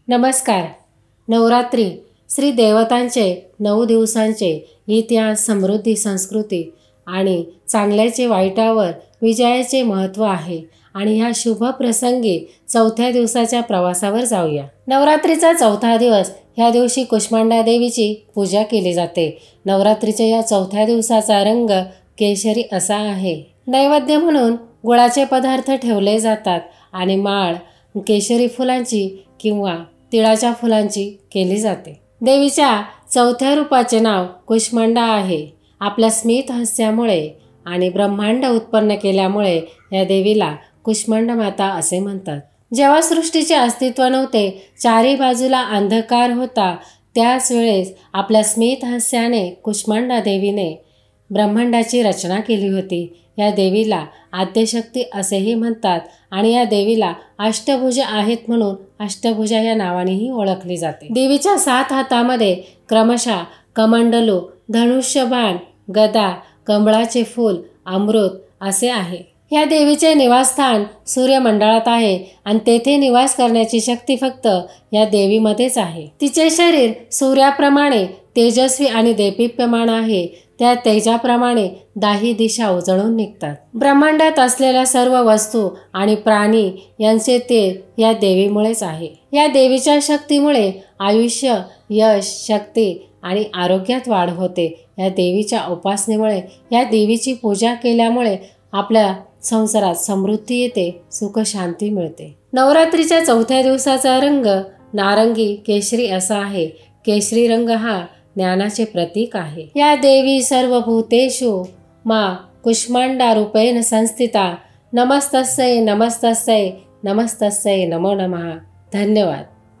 नमस्कार. नवरात्री श्री देवतांचे 9 दिवसांचे इतिहास, समृद्धी, संस्कृती आणि चांगल्याचे वाईटावर विजयाचे महत्त्व आहे. आणि ह्या शुभ प्रसंगी चौथ्या दिवसाच्या प्रवासावर जाऊया. नवरात्रीचा चौथा दिवस, ह्या दिवशी कुष्मांडा देवीची पूजा केली जाते. नवरात्रीच्या या चौथ्या दिवसाचा रंग केशरी असा आहे. नैवेद्य म्हणून गुळाचे पदार्थ ठेवले जातात आणि माळ केशरी फुलांची किंवा तिळाच्या फुलांची केली जाते. देवीच्या चौथ्या रूपाचे नाव कुष्मांडा आहे. आपल्या स्मित हास्यामुळे आणि ब्रह्मांड उत्पन्न केल्यामुळे या देवीला कुष्मांडा माता असे म्हणतात. जेव्हा सृष्टीचे अस्तित्व नव्हते, चारी बाजूला अंधकार होता, त्याच वेळेस आपल्या स्मित हास्याने कुष्मांडा देवीने ब्रह्मांडाची रचना केली होती. या देवीला आद्यशक्ती असेही म्हणतात आणि या देवीला अष्टभुजा आहेत म्हणून अष्टभुजा या नावानेही ओळखली जाते. देवीच्या 7 हातामध्ये क्रमशः कमंडलू, धनुष्यबाण, गदा, कमळाचे फूल, अमृत असे आहे. या देवीचे निवासस्थान सूर्यमंडळात आहे आणि तेथे निवास करण्याची शक्ती फक्त या देवीमध्येच आहे. तिचे शरीर सूर्याप्रमाणे तेजस्वी आणि देदीप्यमान आहे. त्या तेजाप्रमाणे 10 दिशा उजळून निघतात. ब्रह्मांडात असलेल्या सर्व वस्तू आणि प्राणी यांचे तेज या देवीमुळेच आहे. या देवीच्या शक्तीमुळे आयुष्य, यश, शक्ती आणि आरोग्यात वाढ होते. या देवीच्या उपासनेमुळे, या देवीची पूजा केल्यामुळे आपल्या संसारात समृद्धी येते, सुख शांती मिळते. नवरात्रीच्या चौथ्या दिवसाचा रंग नारंगी केशरी असा आहे. केशरी रंग हा ज्ञानाचे प्रतीक आहे. या देवी सर्वभूतेषु मा कुष्मांडा रूपेण संस्थिता. नमस्तस्यै नमस्तस्यै नमस्तस्यै नमो नमः. धन्यवाद.